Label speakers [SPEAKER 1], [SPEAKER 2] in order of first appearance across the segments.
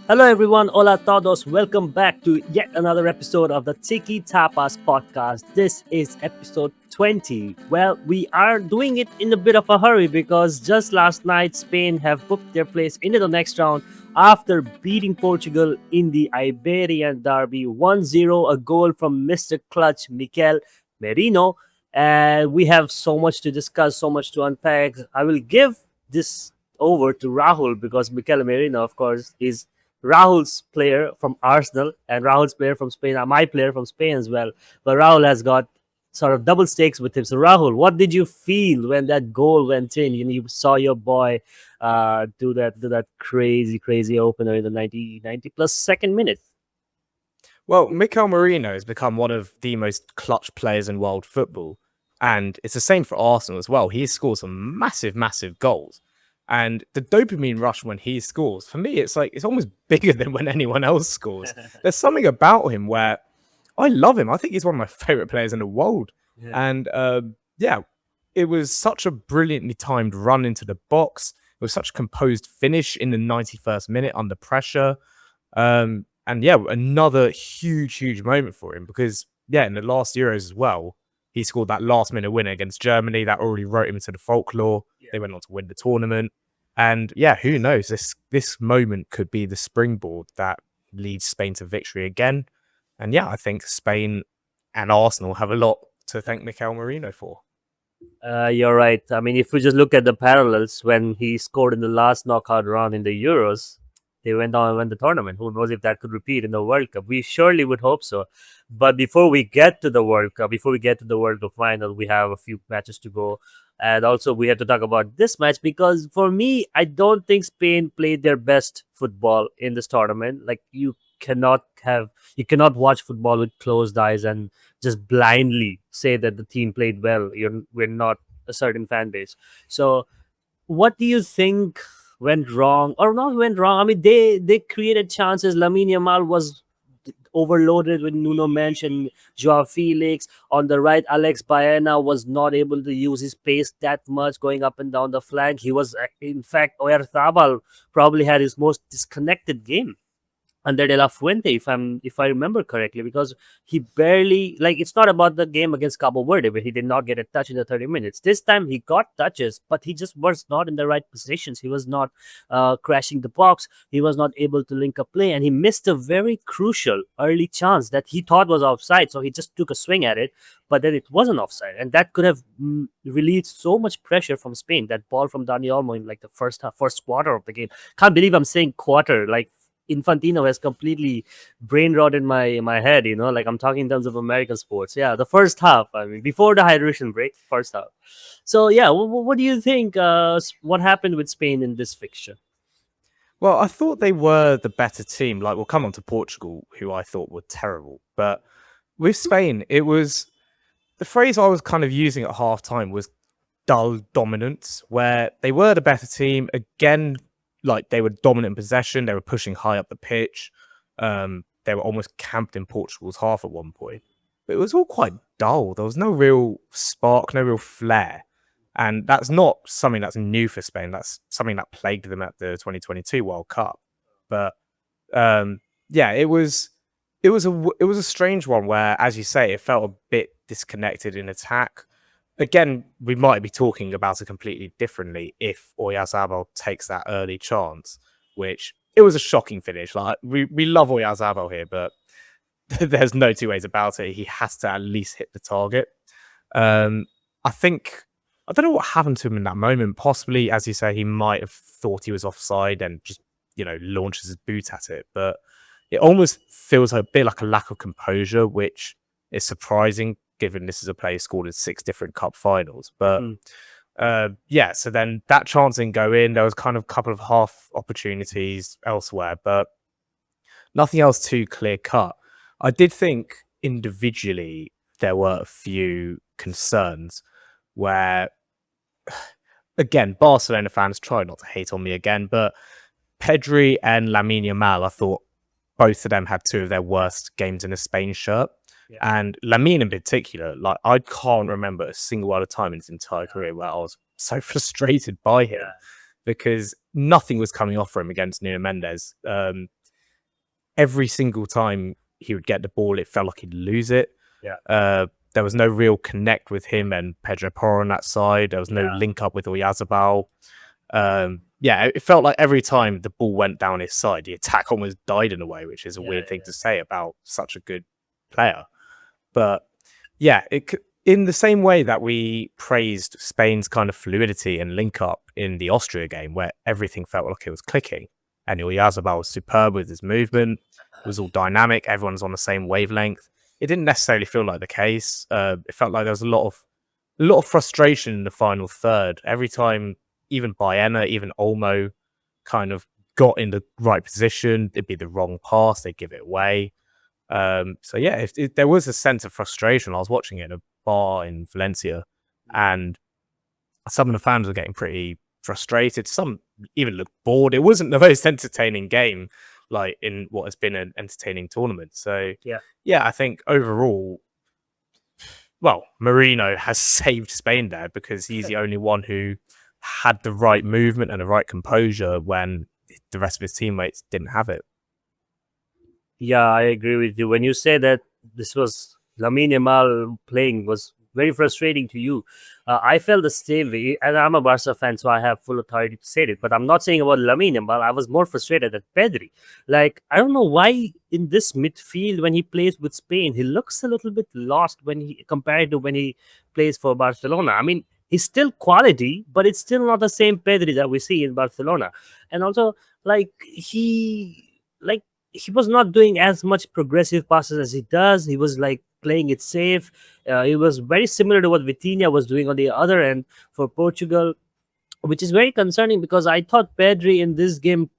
[SPEAKER 1] Hello everyone, hola todos. Welcome back to yet another episode of the Tiki Tapas Podcast. This is episode 20. Well, we are doing it in a bit of a hurry because just last night Spain have booked their place into the next round after beating Portugal in the Iberian Derby 1-0, a goal from Mr. Clutch Mikel Merino. And we have so much to discuss, so much to unpack. I will give this over to Rahul because Mikel Merino, of course, is Rahul's player from Arsenal and Rahul's player from Spain, my player from Spain as well. But Rahul has got sort of double stakes with him. So Rahul, what did you feel when that goal went in? You saw your boy do that crazy opener in the 90 plus second minute.
[SPEAKER 2] Well, Mikel Merino has become one of the most clutch players in world football. And it's the same for Arsenal as well. He scores some massive goals. And the dopamine rush when he scores, for me, it's almost bigger than when anyone else scores. There's something about him where I love him. I think he's one of my favorite players in the world.
[SPEAKER 1] Yeah.
[SPEAKER 2] And yeah, it was such a brilliantly timed run into the box. It was such a composed finish in the 91st minute under pressure. And yeah, another huge moment for him because, yeah, in the last Euros as well, he scored that last minute winner against Germany that already wrote him into the folklore.
[SPEAKER 1] Yeah.
[SPEAKER 2] They went on to win the tournament. And yeah, who knows? This moment could be the springboard that leads Spain to victory again. And yeah, I think Spain and Arsenal have a lot to thank Mikel Merino for.
[SPEAKER 1] You're right. I mean, if we just look at the parallels when he scored in the last knockout round in the Euros, they went on and won the tournament. Who knows if that could repeat in the World Cup? We surely would hope so. But before we get to the World Cup, before we get to the World Cup final, we have a few matches to go. And also, we have to talk about this match because for me, I don't think Spain played their best football in this tournament. Like, you cannot watch football with closed eyes and just blindly say that the team played well. We're not a certain fan base. So, what do you think went wrong or not went wrong? I mean, they created chances. Lamine Yamal was overloaded with Nuno Mensch and Joao Felix. On the right, Alex Baena was not able to use his pace that much going up and down the flank. He was, in fact, Oyarzabal probably had his most disconnected game under De La Fuente, if I remember correctly, because he barely, like, it's not about the game against Cabo Verde where he did not get a touch in the 30 minutes. This time he got touches, but he just was not in the right positions. He was not crashing the box. He was not able to link up play, and he missed a very crucial early chance that he thought was offside. So he just took a swing at it, but then it wasn't offside, and that could have relieved so much pressure from Spain. That ball from Dani Olmo in like the first quarter of the game. Can't believe I'm saying quarter. Like, Infantino has completely brain rot in my head, like I'm talking in terms of American sports. Yeah, the first half, I mean, before the hydration break, first half. So yeah, what do you think, what happened with Spain in this fixture?
[SPEAKER 2] Well, I thought they were the better team. Like, we'll come on to Portugal, who I thought were terrible. But with Spain, it was the phrase I was kind of using at halftime was dull dominance, where they were the better team. Again, like, they were dominant in possession. They were pushing high up the pitch. They were almost camped in Portugal's half at one point. But it was all quite dull. There was no real spark, no real flair. And that's not something that's new for Spain. That's something that plagued them at the 2022 World Cup. But yeah, it was a strange one where, as you say, it felt a bit disconnected in attack. Again, we might be talking about it completely differently if Oyarzabal takes that early chance, which it was a shocking finish. Like, we love Oyarzabal here, but there's no two ways about it. He has to at least hit the target. I think I don't know what happened to him in that moment. Possibly, as you say, he might have thought he was offside and just, launches his boot at it. But it almost feels a bit like a lack of composure, which is surprising given this is a player who scored in 6 different cup finals. But yeah, so then that chance didn't go in. There was kind of a couple of half opportunities elsewhere, but nothing else too clear cut. I did think individually there were a few concerns where, again, Barcelona fans try not to hate on me again, but Pedri and Lamine Yamal, I thought both of them had 2 of their worst games in a Spain shirt. Yeah. And Lamine in particular, like, I can't remember a single other time in his entire career where I was so frustrated by him because nothing was coming off for him against Nuno Mendes. every single time he would get the ball, it felt like he'd lose it.
[SPEAKER 1] Yeah,
[SPEAKER 2] There was no real connect with him and Pedro Porro on that side. There was no
[SPEAKER 1] yeah,
[SPEAKER 2] link up with Oyarzabal. Yeah, it felt like every time the ball went down his side, the attack almost died in a way, which is a
[SPEAKER 1] yeah,
[SPEAKER 2] weird thing to say about such a good player. But yeah, in the same way that we praised Spain's kind of fluidity and link up in the Austria game, where everything felt like it was clicking, and Oyarzabal was superb with his movement, it was all dynamic, everyone's on the same wavelength. It didn't necessarily feel like the case. It felt like there was a lot of frustration in the final third. Every time, even Baena, even Olmo, kind of got in the right position, it'd be the wrong pass, they'd give it away. So yeah, if there was a sense of frustration. I was watching it in a bar in Valencia, and some of the fans were getting pretty frustrated. Some even looked bored. It wasn't the most entertaining game, like in what has been an entertaining tournament. So
[SPEAKER 1] yeah.
[SPEAKER 2] yeah, I think overall, well, Merino has saved Spain there because he's the only one who had the right movement and the right composure when the rest of his teammates didn't have it.
[SPEAKER 1] Yeah, I agree with you. When you say that this was Lamine Yamal playing was very frustrating to you, I felt the same way. And I'm a Barca fan, so I have full authority to say it. But I'm not saying about Lamine Yamal. I was more frustrated at Pedri. Like, I don't know why in this midfield, when he plays with Spain, he looks a little bit lost when he compared to when he plays for Barcelona. I mean, he's still quality, but it's still not the same Pedri that we see in Barcelona. And also, like, he was not doing as much progressive passes as he does. He was like playing it safe. It was very similar to what Vitinha was doing on the other end for Portugal, which is very concerning because I thought Pedri in this game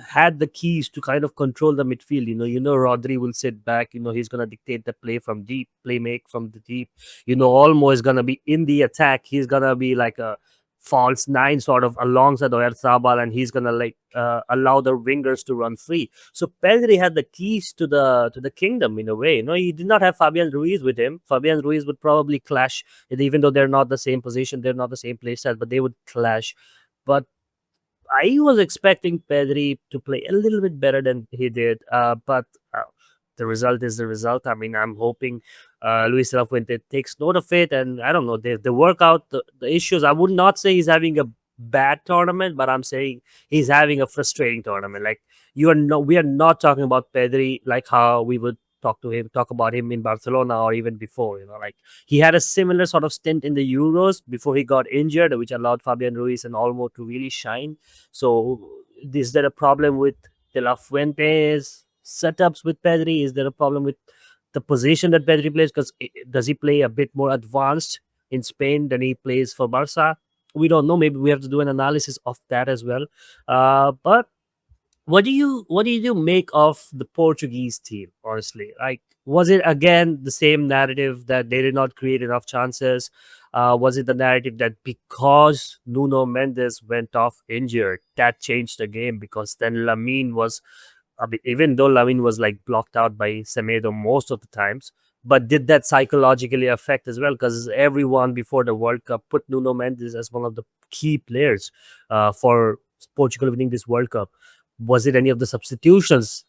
[SPEAKER 1] had the keys to kind of control the midfield. Rodri will sit back. He's gonna dictate the play from deep, play make from the deep. Olmo is gonna be in the attack. He's gonna be like a false nine sort of alongside Oyarzabal, and he's gonna like allow the wingers to run free. So Pedri had the keys to the kingdom in a way. He did not have Fabian Ruiz with him. Fabian Ruiz would probably clash, and even though they're not the same position, they're not the same play style, but they would clash. But I was expecting Pedri to play a little bit better than he did, but the result is the result. I mean, I'm hoping Luis de la Fuente takes note of it, and I don't know, they work out the issues. I would not say he's having a bad tournament, but I'm saying he's having a frustrating tournament. Like we are not talking about Pedri like how we would talk about him in Barcelona or even before. Like he had a similar sort of stint in the Euros before he got injured, which allowed Fabian Ruiz and Olmo to really shine. So, is there a problem with De La Fuente's setups with Pedri? Is there a problem with the position that Pedri plays? Because does he play a bit more advanced in Spain than he plays for Barca? We don't know. Maybe we have to do an analysis of that as well. But what do you make of the Portuguese team? Honestly, like, was it again the same narrative that they did not create enough chances? Was it the narrative that because Nuno Mendes went off injured, that changed the game? Because then Lamine was, I mean, even though Lamine was like blocked out by Semedo most of the times, but did that psychologically affect as well? Because everyone before the World Cup put Nuno Mendes as one of the key players for Portugal winning this World Cup. Was it any of the substitutions?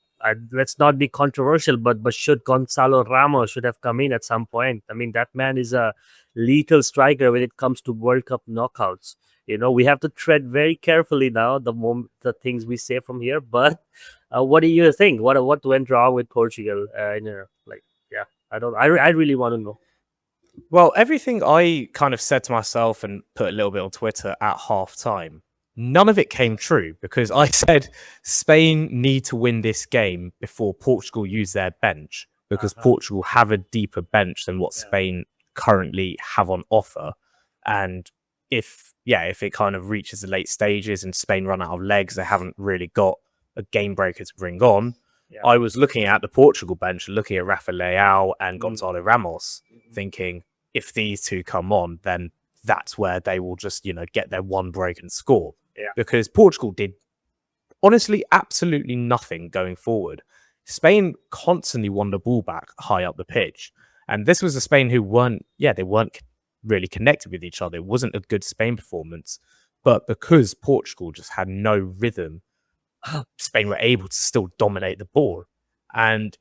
[SPEAKER 1] Let's not be controversial, but should Gonzalo Ramos should have come in at some point? I mean, that man is a lethal striker when it comes to World Cup knockouts. We have to tread very carefully now the things we say from here. But what do you think? What went wrong with Portugal? Like, yeah, I really want to know.
[SPEAKER 2] Well, everything I kind of said to myself and put a little bit on Twitter at half time, none of it came true because I said Spain need to win this game before Portugal use their bench because
[SPEAKER 1] Uh-huh.
[SPEAKER 2] Portugal have a deeper bench than what
[SPEAKER 1] Yeah,
[SPEAKER 2] Spain currently have on offer. And if it kind of reaches the late stages and Spain run out of legs, they haven't really got a game breaker to bring on.
[SPEAKER 1] yeah.
[SPEAKER 2] I was looking at the Portugal bench, looking at Rafa Leao and
[SPEAKER 1] Mm.
[SPEAKER 2] Gonzalo Ramos,
[SPEAKER 1] Mhm.
[SPEAKER 2] thinking if these two come on, then that's where they will just, get their one break and score.
[SPEAKER 1] Yeah.
[SPEAKER 2] Because Portugal did honestly absolutely nothing going forward. Spain constantly won the ball back high up the pitch. And this was a Spain who they weren't really connected with each other. It wasn't a good Spain performance. But because Portugal just had no rhythm, Spain were able to still dominate the ball. And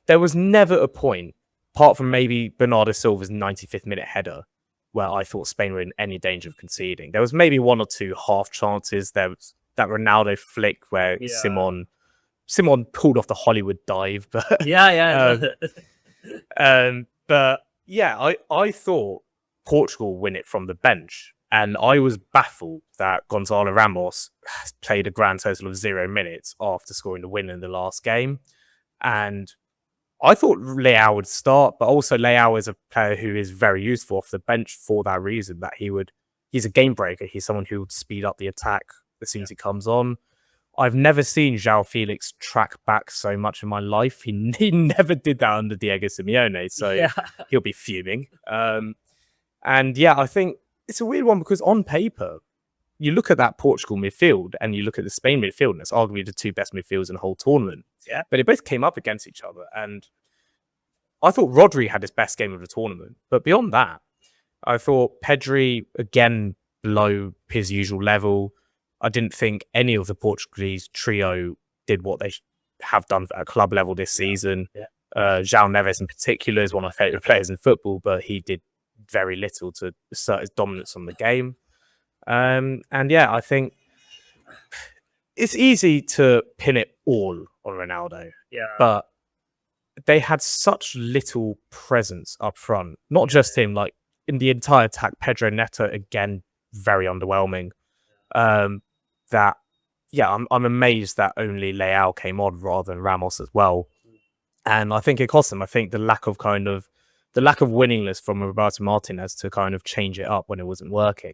[SPEAKER 2] there was never a point, apart from maybe Bernardo Silva's 95th minute header, where I thought Spain were in any danger of conceding. There was maybe one or two half chances. There was that Ronaldo flick where
[SPEAKER 1] Yeah.
[SPEAKER 2] Simon pulled off the Hollywood dive, but
[SPEAKER 1] Yeah, yeah.
[SPEAKER 2] um, but yeah, I thought Portugal win it from the bench, and I was baffled that Gonzalo Ramos played a grand total of 0 minutes after scoring the win in the last game. And I thought Leao would start, but also Leao is a player who is very useful off the bench for that reason. He's a game breaker. He's someone who would speed up the attack as soon as he comes on. I've never seen João Felix track back so much in my life. He never did that under Diego Simeone, so
[SPEAKER 1] Yeah.
[SPEAKER 2] he'll be fuming. And yeah, I think it's a weird one because on paper, you look at that Portugal midfield and you look at the Spain midfield, and it's arguably the two best midfields in the whole tournament.
[SPEAKER 1] Yeah.
[SPEAKER 2] But they both came up against each other, and I thought Rodri had his best game of the tournament. But beyond that, I thought Pedri, again, below his usual level. I didn't think any of the Portuguese trio did what they have done at club level this season.
[SPEAKER 1] Yeah.
[SPEAKER 2] João Neves in particular is one of my favourite players in football, but he did very little to assert his dominance on the game. And yeah, I think it's easy to pin it all on Ronaldo,
[SPEAKER 1] Yeah.
[SPEAKER 2] but they had such little presence up front. Not just him, like in the entire attack, Pedro Neto, again, very underwhelming. That, yeah, I'm amazed that only Leao came on rather than Ramos as well. And I think it cost them. I think the lack of winningness from Roberto Martinez to kind of change it up when it wasn't working.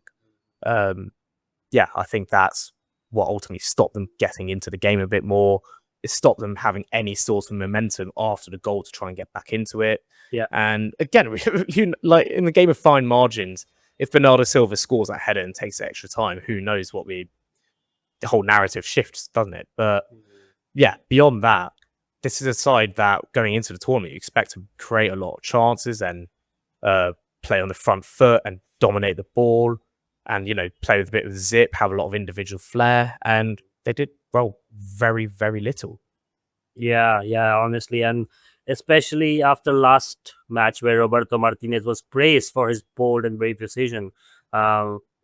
[SPEAKER 2] Yeah, I think that's what ultimately stopped them getting into the game a bit more. It stopped them having any sort of momentum after the goal to try and get back into it.
[SPEAKER 1] Yeah.
[SPEAKER 2] And again, like in the game of fine margins, if Bernardo Silva scores that header and takes extra time, who knows what the whole narrative shifts, doesn't it? But yeah, beyond that, this is a side that going into the tournament, you expect to create a lot of chances and play on the front foot and dominate the ball and, play with a bit of zip, have a lot of individual flair. And they did, well, very, very little.
[SPEAKER 1] Yeah, honestly. And especially after last match where Roberto Martinez was praised for his bold and brave precision.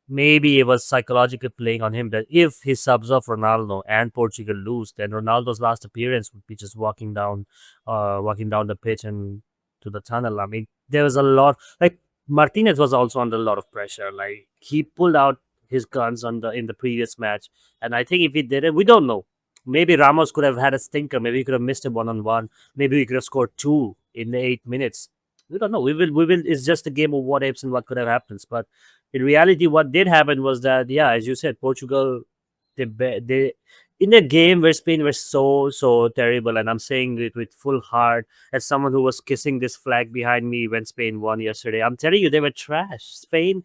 [SPEAKER 1] Maybe it was psychologically playing on him that if he subs off Ronaldo and Portugal lose, then Ronaldo's last appearance would be just walking down the pitch and to the tunnel. I mean, there was a lot, like Martinez was also under a lot of pressure. Like he pulled out his guns in the previous match, and I think if he did it, we don't know. Maybe Ramos could have had a stinker. Maybe he could have missed a 1-on-1. Maybe we could have scored 2 in the 8 minutes. We don't know. We will. It's just a game of what ifs and what could have happened. But in reality, what did happen was that, yeah, as you said, Portugal, they in a game where Spain were so terrible, and I'm saying it with full heart as someone who was kissing this flag behind me when Spain won yesterday. I'm telling you, they were trash. Spain,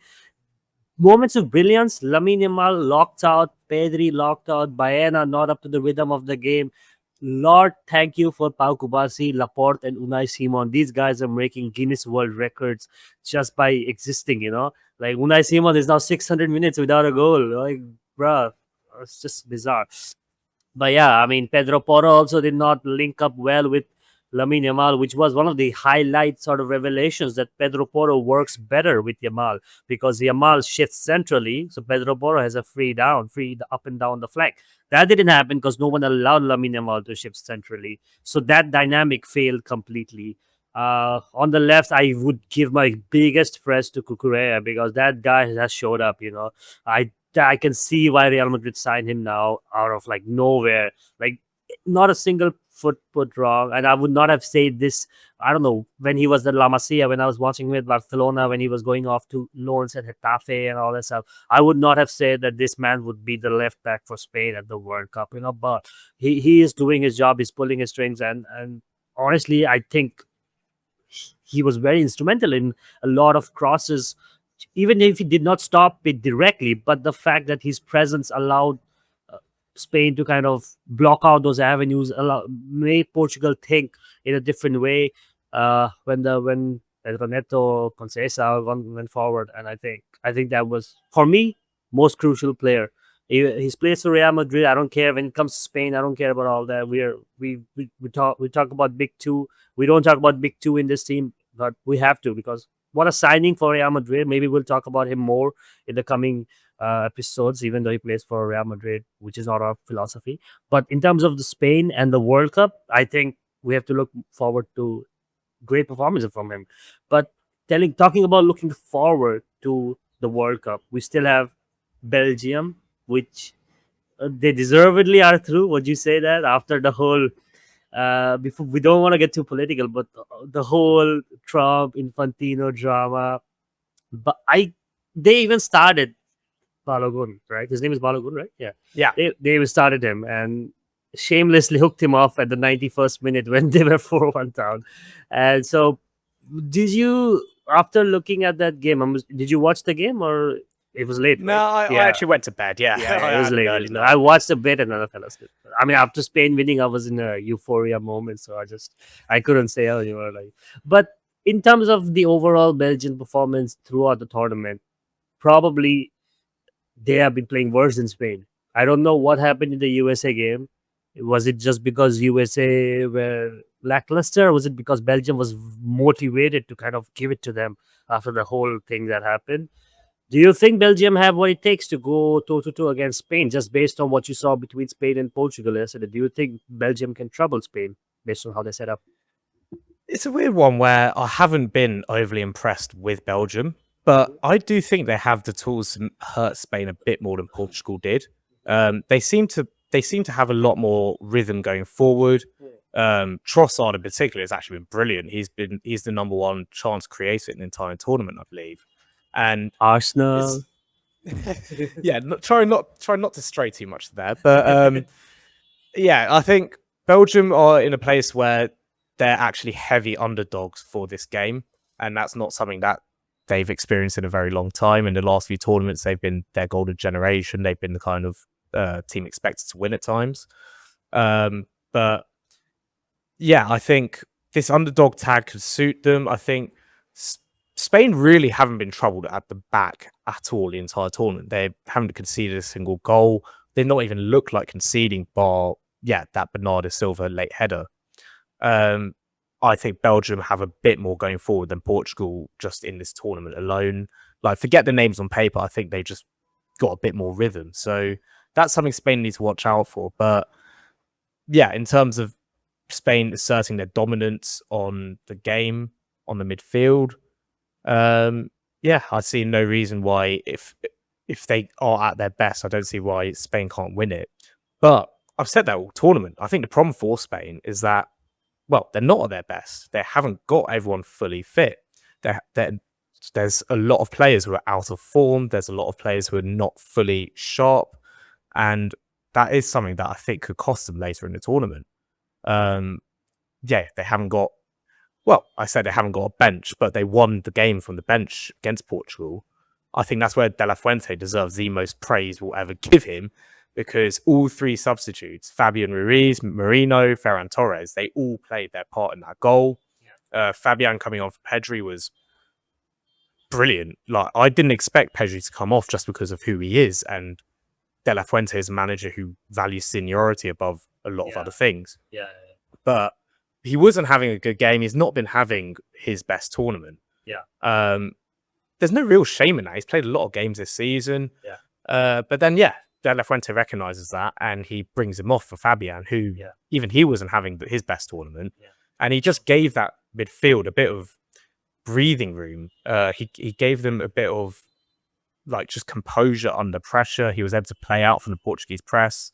[SPEAKER 1] moments of brilliance. Lamine Yamal locked out, Pedri locked out, Baena not up to the rhythm of the game. Lord, thank you for Pau Kubasi, Laporte, and Unai Simon. These guys are making Guinness World Records just by existing, Like Unai Simon is now 600 minutes without a goal. Like, bruh, it's just bizarre. But yeah, I mean, Pedro Porro also did not link up well with Lamine Yamal, which was one of the highlight sort of revelations that Pedro Porro works better with Yamal because Yamal shifts centrally, so Pedro Porro has a free up and down the flank. That didn't happen because no one allowed Lamine Yamal to shift centrally, so that dynamic failed completely. On the left, I would give my biggest praise to Cucurella because that guy has showed up. I can see why Real Madrid signed him now out of like nowhere. Like not a single foot put wrong. And I would not have said this, I don't know, when he was at La Masia, when I was watching him with Barcelona, when he was going off to loans at Getafe and all that stuff. I would not have said that this man would be the left back for Spain at the World Cup, but he is doing his job, he's pulling his strings, and honestly, I think he was very instrumental in a lot of crosses, even if he did not stop it directly. But the fact that his presence allowed Spain to kind of block out those avenues, made Portugal think in a different way. When Pedro Neto, Conceição went forward, and I think that was for me most crucial player He's plays for Real Madrid. I don't care when it comes to Spain. I don't care about all that. We talk about big two. We don't talk about big two in this team, but we have to because what a signing for Real Madrid. Maybe we'll talk about him more in the coming episodes, even though he plays for Real Madrid, which is not our philosophy. But in terms of the Spain and the World Cup, I think we have to look forward to great performances from him. But talking about looking forward to the World Cup, we still have Belgium, which they deservedly are through. Would you say that after the whole? Before we don't want to get too political, but the whole Trump Infantino drama. But they even started Balogun, right? His name is Balogun, right? Yeah.
[SPEAKER 2] Yeah.
[SPEAKER 1] They even started him and shamelessly hooked him off at the 91st minute when they were 4-1 down. And so, did you, after looking at that game, did you watch the game or it was late,
[SPEAKER 2] No,
[SPEAKER 1] right?
[SPEAKER 2] I actually went to bed. Yeah,
[SPEAKER 1] Yeah,
[SPEAKER 2] I
[SPEAKER 1] it was
[SPEAKER 2] had an
[SPEAKER 1] late.
[SPEAKER 2] early
[SPEAKER 1] I
[SPEAKER 2] night.
[SPEAKER 1] watched a bit and then I fell asleep. I mean, after Spain winning, I was in a euphoria moment, so I couldn't stay anymore. Like, but in terms of the overall Belgian performance throughout the tournament, probably they have been playing worse than Spain. I don't know what happened in the USA game. Was it just because USA were lackluster, or was it because Belgium was motivated to kind of give it to them after the whole thing that happened? Do you think Belgium have what it takes to go toe to toe against Spain, just based on what you saw between Spain and Portugal yesterday? Do you think Belgium can trouble Spain based on how they set up?
[SPEAKER 2] It's a weird one where I haven't been overly impressed with Belgium, but I do think they have the tools to hurt Spain a bit more than Portugal did. They seem to have a lot more rhythm going forward. Trossard in particular has actually been brilliant. He's the number one chance creator in the entire tournament, I believe. And
[SPEAKER 1] Arsenal.
[SPEAKER 2] it's yeah, try not to stray too much there, but yeah, I think Belgium are in a place where they're actually heavy underdogs for this game, and that's not something that they've experienced in a very long time. In the last few tournaments, they've been their golden generation. They've been the kind of team expected to win at times. But yeah, I think this underdog tag could suit them. I think Spain really haven't been troubled at the back at all the entire tournament. They haven't conceded a single goal. They've not even looked like conceding, bar that Bernardo Silva late header. Um, I think Belgium have a bit more going forward than Portugal just in this tournament alone. Like, forget the names on paper. I think they just got a bit more rhythm. So that's something Spain needs to watch out for. But yeah, in terms of Spain asserting their dominance on the game, on the midfield, yeah, I see no reason why if they are at their best, I don't see why Spain can't win it. But I've said that all tournament. I think the problem for Spain is that, well, they're not at their best. They haven't got everyone fully fit. There's a lot of players who are out of form. There's a lot of players who are not fully sharp. And that is something that I think could cost them later in the tournament. Yeah, they haven't got, well, I said they haven't got a bench, but they won the game from the bench against Portugal. I think that's where De La Fuente deserves the most praise we'll ever give him, because all three substitutes, Fabian Ruiz, Merino, Ferran Torres, they all played their part in that goal. Fabian coming on for Pedri was brilliant. Like, I didn't expect Pedri to come off just because of who he is, and De La Fuente is a manager who values seniority above a lot of other things.
[SPEAKER 1] Yeah.
[SPEAKER 2] But he wasn't having a good game. He's not been having his best tournament.
[SPEAKER 1] Yeah.
[SPEAKER 2] There's no real shame in that. He's played a lot of games this season.
[SPEAKER 1] Yeah.
[SPEAKER 2] But then, yeah, De La Fuente recognizes that and he brings him off for Fabian, who even he wasn't having his best tournament.
[SPEAKER 1] Yeah.
[SPEAKER 2] And he just gave that midfield a bit of breathing room. He gave them a bit of like just composure under pressure. He was able to play out from the Portuguese press.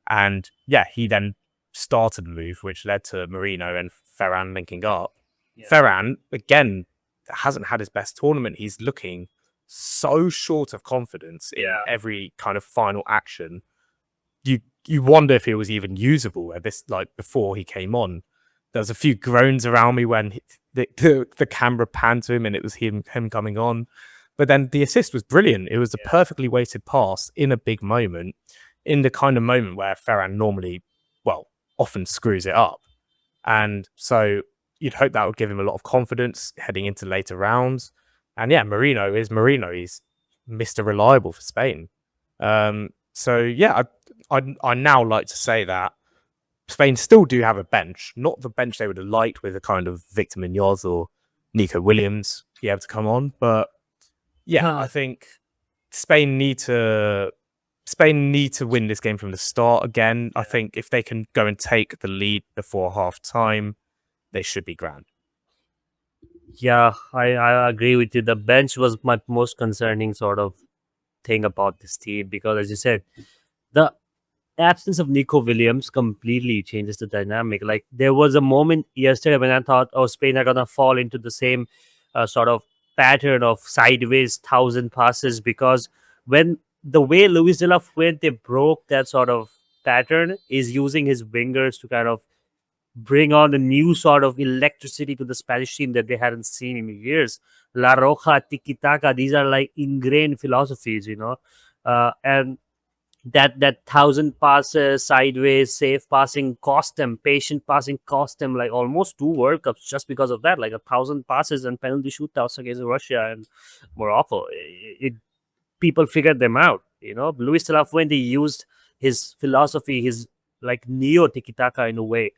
[SPEAKER 2] And yeah, he then started the move, which led to Merino and Ferran linking up.
[SPEAKER 1] Yeah.
[SPEAKER 2] Ferran, again, hasn't had his best tournament. He's looking so short of confidence in every kind of final action. You wonder if he was even usable at this, like before he came on. There was a few groans around me when the camera panned to him and it was him coming on. But then the assist was brilliant. It was a perfectly weighted pass in a big moment, in the kind of moment where Ferran normally, well, often screws it up. And so you'd hope that would give him a lot of confidence heading into later rounds. And yeah, Merino is Merino. He's Mr. Reliable for Spain. So yeah, I now like to say that Spain still do have a bench, not the bench they would have liked with a kind of Victor Munoz or Nico Williams be able to come on, but yeah, I think Spain need to win this game from the start again. I think if they can go and take the lead before half time, they should be grand.
[SPEAKER 1] Yeah, I agree with you. The bench was my most concerning sort of thing about this team because, as you said, the absence of Nico Williams completely changes the dynamic. Like there was a moment yesterday when I thought, oh, Spain are gonna fall into the same sort of pattern of sideways thousand passes because when the way Luis de la Fuente broke that sort of pattern is using his wingers to kind of bring on a new sort of electricity to the Spanish team that they hadn't seen in years. La Roja, Tiki Taka, these are like ingrained philosophies, and that thousand passes sideways, safe passing cost them, patient passing cost them like almost 2 World Cups just because of that, like 1,000 passes and penalty shootouts against Russia and Morocco. People figured them out. Luis de la Fuente used his philosophy, his like neo tiki taka in a way,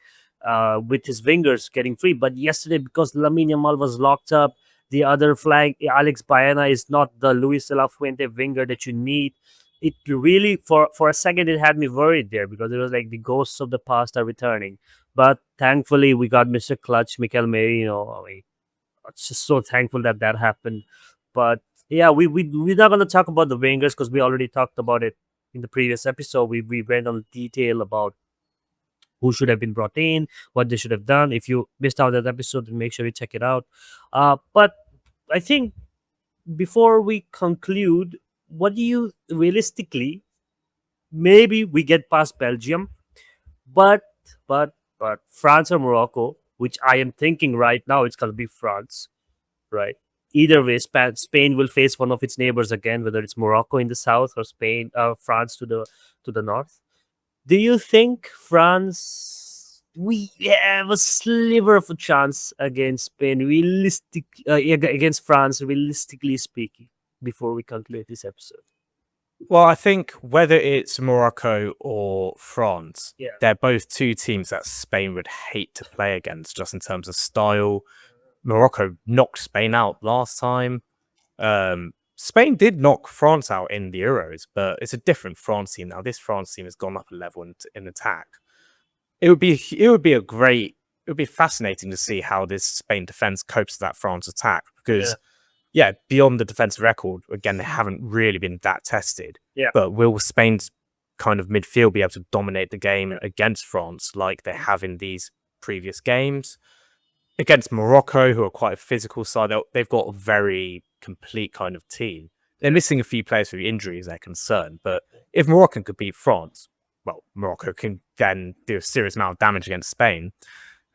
[SPEAKER 1] with his wingers getting free. But yesterday, because Lamine Yamal was locked up, the other flank, Alex Baena, is not the Luis de la Fuente winger that you need. It really, for a second, it had me worried there because it was like the ghosts of the past are returning. But thankfully, we got Mr. Clutch, Mikel Merino. Just so thankful that that happened. But yeah, we're not gonna talk about the wingers because we already talked about it in the previous episode. We went on detail about who should have been brought in, what they should have done. If you missed out that episode, then make sure you check it out. But I think before we conclude, what do you realistically? Maybe we get past Belgium, but but France or Morocco, which I am thinking right now, it's gonna be France, right? Either way, Spain will face one of its neighbors again, whether it's Morocco in the south or France to the north. Do you think France we have a sliver of a chance against Spain, against France, realistically speaking, before we conclude this episode?
[SPEAKER 2] Well, I think whether it's Morocco or France,
[SPEAKER 1] Yeah,
[SPEAKER 2] they're both two teams that Spain would hate to play against just in terms of style. Morocco knocked Spain out last time. Spain did knock France out in the Euros, but it's a different France team now. This France team has gone up a level in attack. It would be fascinating to see how this Spain defense copes with that France attack
[SPEAKER 1] yeah,
[SPEAKER 2] because yeah, beyond the defensive record, again, they haven't really been that tested.
[SPEAKER 1] yeah.
[SPEAKER 2] But will Spain's kind of midfield be able to dominate the game against France like they have in these previous games? Against Morocco, who are quite a physical side, they've got a very complete kind of team. They're missing a few players through injuries, they're concerned. But if Morocco could beat France, well, Morocco can then do a serious amount of damage against Spain.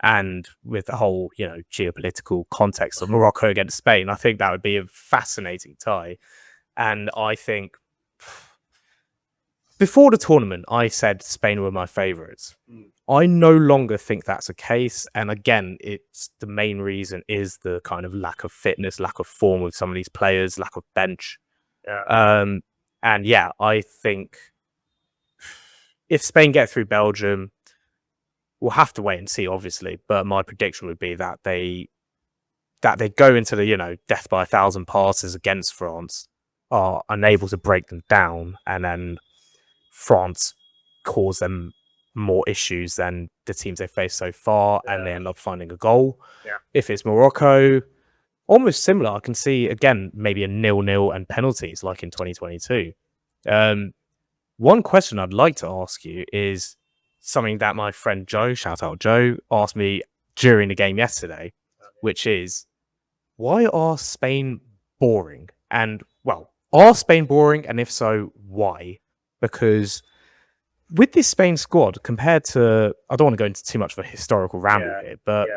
[SPEAKER 2] And with the whole, geopolitical context of Morocco against Spain, I think that would be a fascinating tie. And I think before the tournament, I said Spain were my favourites. I no longer think that's the case. And again, it's the main reason is the kind of lack of fitness, lack of form with some of these players, lack of bench.
[SPEAKER 1] Yeah.
[SPEAKER 2] And yeah, I think if Spain get through Belgium, we'll have to wait and see, obviously. But my prediction would be that they go into the death by 1,000 passes against France, are unable to break them down, and then France cause them more issues than the teams they faced so far, and they end up finding a goal.
[SPEAKER 1] Yeah.
[SPEAKER 2] If it's Morocco, almost similar. I can see again maybe a 0-0 and penalties like in 2022. One question I'd like to ask you is something that my friend Joe, shout out Joe, asked me during the game yesterday, which is, why are Spain boring? And, well, are Spain boring? And if so, why? Because with this Spain squad, compared to, I don't want to go into too much of a historical ramble here, but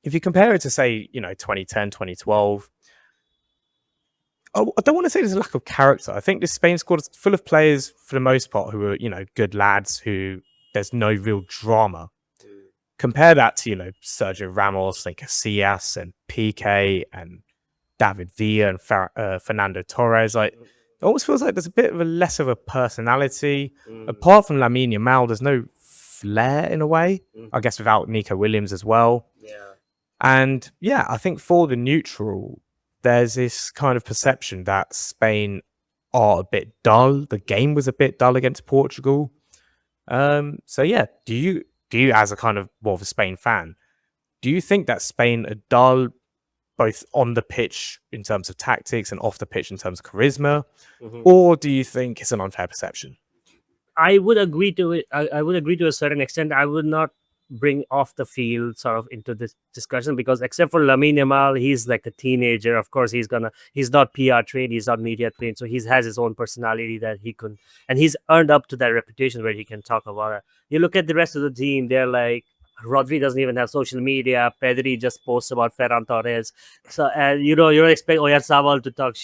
[SPEAKER 2] if you compare it to, say, 2010, 2012, I don't want to say there's a lack of character. I think this Spain squad is full of players, for the most part, who are, good lads who there's no real drama. Compare that to, Sergio Ramos and Casillas and Piqué and David Villa and Fernando Torres. Like, It almost feels like there's a bit of a less of a personality.
[SPEAKER 1] Mm,
[SPEAKER 2] Apart from Lamine Yamal, there's no flair in a way. I
[SPEAKER 1] mhm.
[SPEAKER 2] guess without Nico Williams as well.
[SPEAKER 1] Yeah.
[SPEAKER 2] And yeah, I think for the neutral, there's this kind of perception that Spain are a bit dull. The game was a bit dull against Portugal. So yeah, do you as a kind of more of a Spain fan, do you think that Spain are dull both on the pitch in terms of tactics and off the pitch in terms of charisma,
[SPEAKER 1] Mhm.
[SPEAKER 2] or do you think it's an unfair perception?
[SPEAKER 1] I would agree to it. I would agree to a certain extent. I would not bring off the field sort of into this discussion because except for Lamine Yamal, he's like a teenager. Of course, he's not PR trained, he's not media trained, so he has his own personality that he can, and he's earned up to that reputation where he can talk about it. You look at the rest of the team; they're like Rodri doesn't even have social media. Pedri just posts about Ferran Torres. So, and you don't expect Oyarzabal to talk,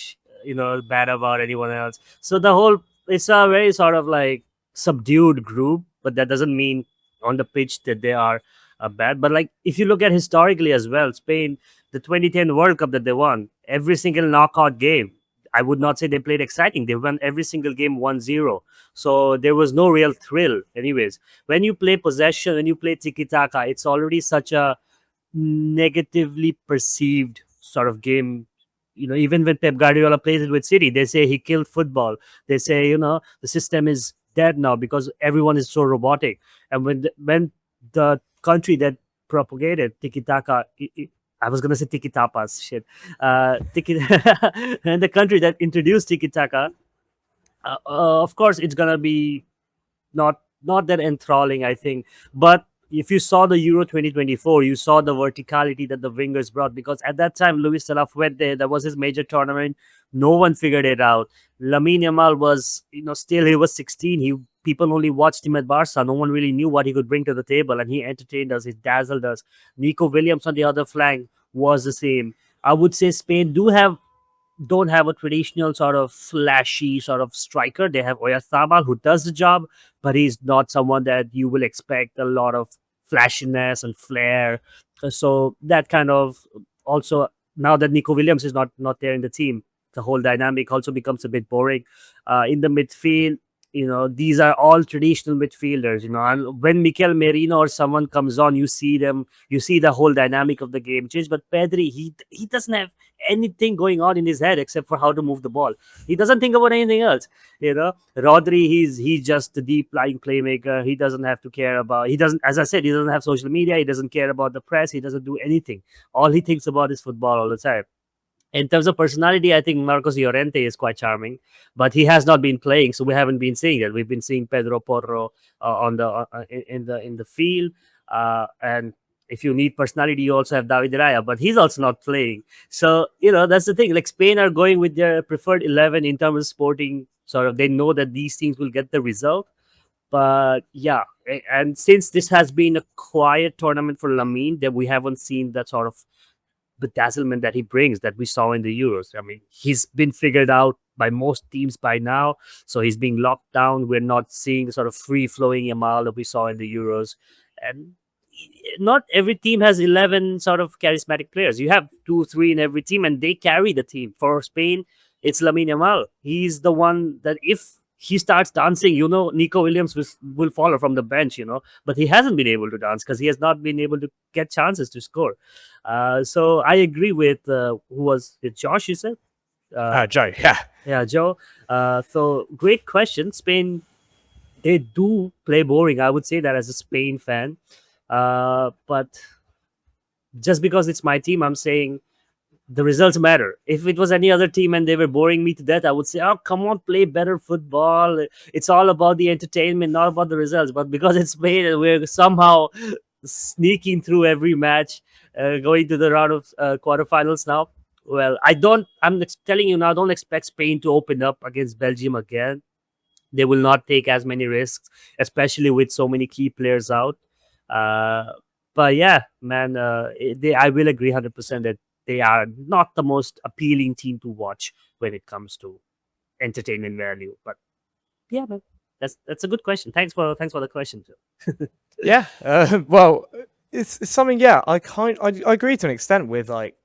[SPEAKER 1] bad about anyone else. So the whole it's a very sort of like subdued group, but that doesn't mean on the pitch that they are bad. But like if you look at historically as well, Spain, the 2010 World Cup that they won, every single knockout game, I would not say they played exciting. They won every single game 1-0. So there was no real thrill. Anyways, when you play possession, when you play tiki taka, it's already such a negatively perceived sort of game. Even when Pep Guardiola plays it with City, they say he killed football. They say, the system is dead now because everyone is so robotic. And when the country that propagated tiki taka, I was gonna say tiki tapas, shit, tiki, and the country that introduced tiki taka, of course, it's gonna be not that enthralling, I think. But if you saw the Euro 2024, you saw the verticality that the wingers brought because at that time Luis de la Fuente, that was his major tournament. No one figured it out. Lamine Yamal was, still he was 16. He People only watched him at Barca. No one really knew what he could bring to the table, and he entertained us. He dazzled us. Nico Williams on the other flank was the same. I would say Spain don't have a traditional sort of flashy sort of striker. They have Oyarzabal who does the job, but he's not someone that you will expect a lot of flashiness and flair. So that kind of also now that Nico Williams is not there in the team, the whole dynamic also becomes a bit boring. In the midfield, these are all traditional midfielders. And when Mikel Merino or someone comes on, you see them, you see the whole dynamic of the game change. But Pedri, he doesn't have anything going on in his head except for how to move the ball. He doesn't think about anything else. Rodri, he's just the deep lying playmaker. He doesn't have to care about. He doesn't, as I said, he doesn't have social media. He doesn't care about the press. He doesn't do anything. All he thinks about is football all the time. In terms of personality, I think Marcos Llorente is quite charming, but he has not been playing, so we haven't been seeing that. We've been seeing Pedro Porro on the in the field, and if you need personality, you also have David Raya, but he's also not playing. So that's the thing. Like Spain are going with their preferred 11 in terms of sporting. Sort of, they know that these teams will get the result. But yeah, and since this has been a quiet tournament for Lamine, that we haven't seen that sort of bedazzlement that he brings that we saw in the Euros. I mean, he's been figured out by most teams by now, so he's being locked down. We're not seeing the sort of free flowing Yamal that we saw in the Euros, and not every team has 11 sort of charismatic players. You have 2, 3 in every team, and they carry the team. For Spain, it's Lamine Yamal. He's the one that if he starts dancing, Nico Williams will follow from the bench, but he hasn't been able to dance because he has not been able to get chances to score. So I agree with who was it, Josh? You said,
[SPEAKER 2] Joe, yeah.
[SPEAKER 1] yeah, Joe. So great question. Spain, they do play boring. I would say that as a Spain fan, but just because it's my team, I'm saying the results matter. If it was any other team and they were boring me to death, I would say, "Oh, come on, play better football. It's all about the entertainment, not about the results." But because it's Spain and we're somehow sneaking through every match, going to the round of quarterfinals now. Well, I don't. Telling you now, don't expect Spain to open up against Belgium again. They will not take as many risks, especially with so many key players out. Uh, but yeah, man, I will agree 100% that they are not the most appealing team to watch when it comes to entertainment value. But yeah, man, that's a good question. Thanks for the question, too.
[SPEAKER 2] Yeah. Well, it's something. Yeah, I agree to an extent with like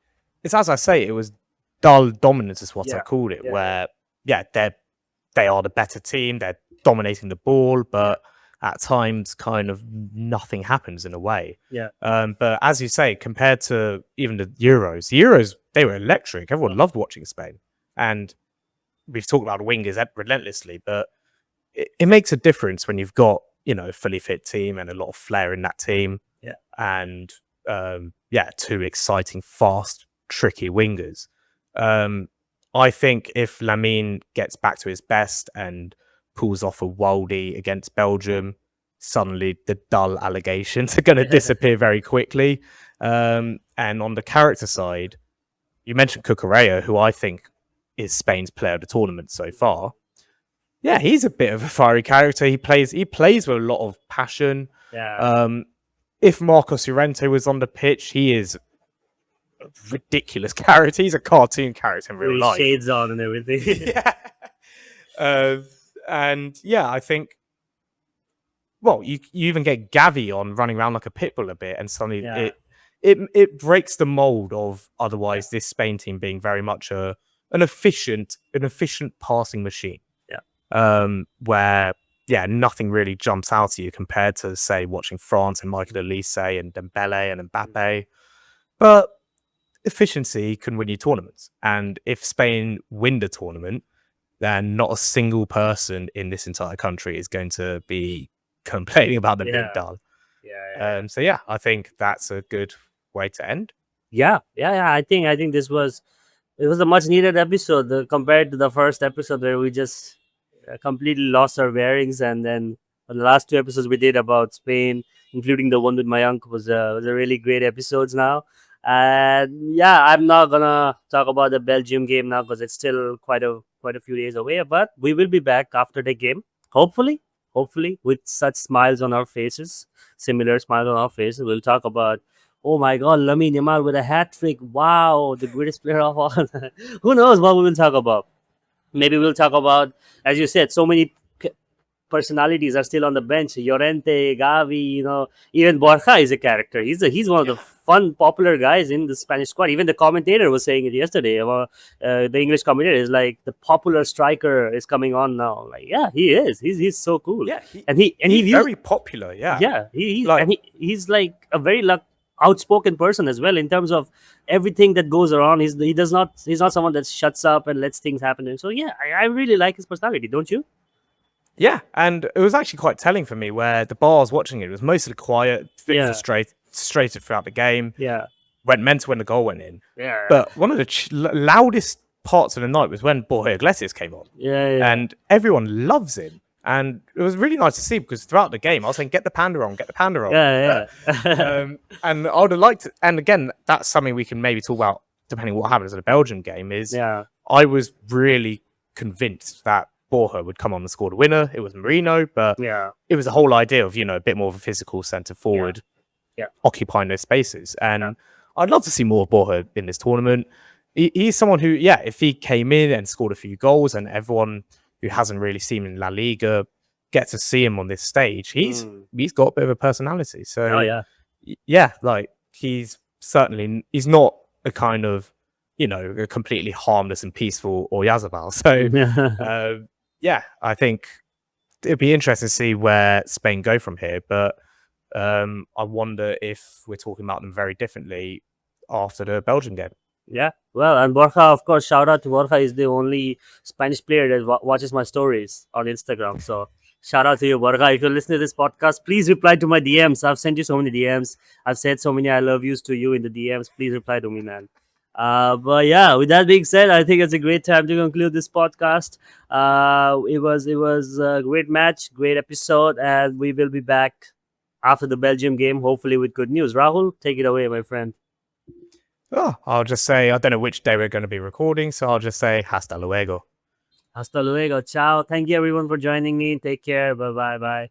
[SPEAKER 2] it's as I say. It was dull dominance is what
[SPEAKER 1] Yeah,
[SPEAKER 2] I've called it.
[SPEAKER 1] yeah, yeah.
[SPEAKER 2] Where they are the better team. They're dominating the ball, but at times, kind of nothing happens in a way.
[SPEAKER 1] Yeah.
[SPEAKER 2] But as you say, compared to even the Euros, they were electric. Everyone loved watching Spain, and we've talked about wingers relentlessly, but it makes a difference when you've got a fully fit team and a lot of flair in that team.
[SPEAKER 1] Yeah.
[SPEAKER 2] And two exciting, fast, tricky wingers. I think if Lamine gets back to his best and pulls off a worldie against Belgium, suddenly the dull allegations are going to disappear very quickly. And on the character side, you mentioned Cucurella, who I think is Spain's player of the tournament so far. Yeah, he's a bit of a fiery character. He plays with a lot of passion.
[SPEAKER 1] Yeah.
[SPEAKER 2] If Marcos Llorente was on the pitch, he is a ridiculous character. He's a cartoon character in real
[SPEAKER 1] With
[SPEAKER 2] life.
[SPEAKER 1] shades on and everything.
[SPEAKER 2] I think, well, you even get Gavi on running around like a pit bull a bit, and suddenly it breaks the mold of otherwise this Spain team being very much an efficient passing machine. Where nothing really jumps out at you compared to, say, watching France and Michael Elise and Dembele and Mbappe. But efficiency can win you tournaments. And if Spain win the tournament, then not a single person in this entire country is going to be complaining about them being dull. I think that's a good way to end.
[SPEAKER 1] I think it was a much needed episode compared to the first episode where we just completely lost our bearings, and then the last 2 episodes we did about Spain, including the one with Mayank, was a really great episodes now. And I'm not gonna talk about the Belgium game now because it's still quite a few days away. But we will be back after the game, hopefully with such smiles on our faces, similar smiles on our faces. We'll talk about, oh my God, Lamine Yamal with a hat trick! Wow, the greatest player of all. Who knows what we will talk about? Maybe we'll talk about, as you said, so many personalities are still on the bench. Llorente, Gavi, even Borja is a character. He's one of the fun, popular guys in the Spanish squad. Even the commentator was saying it yesterday. The English commentator is like, the popular striker is coming on now. Like, yeah, he is. He's so cool.
[SPEAKER 2] Yeah,
[SPEAKER 1] he's
[SPEAKER 2] very popular. Yeah,
[SPEAKER 1] yeah. He's like a very outspoken person as well in terms of everything that goes around. He's not someone that shuts up and lets things happen. So I really like his personality, don't you?
[SPEAKER 2] Yeah, and it was actually quite telling for me where the bar I was watching it was mostly quiet, frustrated throughout the game.
[SPEAKER 1] Yeah,
[SPEAKER 2] went mental when the goal went in.
[SPEAKER 1] Yeah,
[SPEAKER 2] but one of the loudest parts of the night was when Borja Iglesias came on.
[SPEAKER 1] Yeah,
[SPEAKER 2] and everyone loves him. And it was really nice to see because throughout the game, I was saying, get the panda on.
[SPEAKER 1] Yeah.
[SPEAKER 2] And I would have liked to, and again, that's something we can maybe talk about depending on what happens in the Belgium game is I was really convinced that Borja would come on and score the winner. It was Merino, but it was the whole idea of, a bit more of a physical centre forward occupying those spaces. And I'd love to see more of Borja in this tournament. He's someone who, if he came in and scored a few goals and everyone who hasn't really seen him in La Liga get to see him on this stage, he's got a bit of a personality. So he's not a kind of, a completely harmless and peaceful Oyarzabal. So I think it'd be interesting to see where Spain go from here. But I wonder if we're talking about them very differently after the Belgium game.
[SPEAKER 1] Yeah, well, and Borja, of course, shout out to Borja. He's the only Spanish player that watches my stories on Instagram. So shout out to you, Borja. If you're listening to this podcast, please reply to my DMs. I've sent you so many DMs. I've said so many I love yous to you in the DMs. Please reply to me, man. But with that being said, I think it's a great time to conclude this podcast. It was a great match, great episode, and we will be back after the Belgium game, hopefully with good news. Rahul, take it away, my friend.
[SPEAKER 2] Oh, I'll just say, I don't know which day we're going to be recording, so I'll just say, hasta luego.
[SPEAKER 1] Hasta luego. Ciao. Thank you, everyone, for joining me. Take care. Bye-bye. Bye.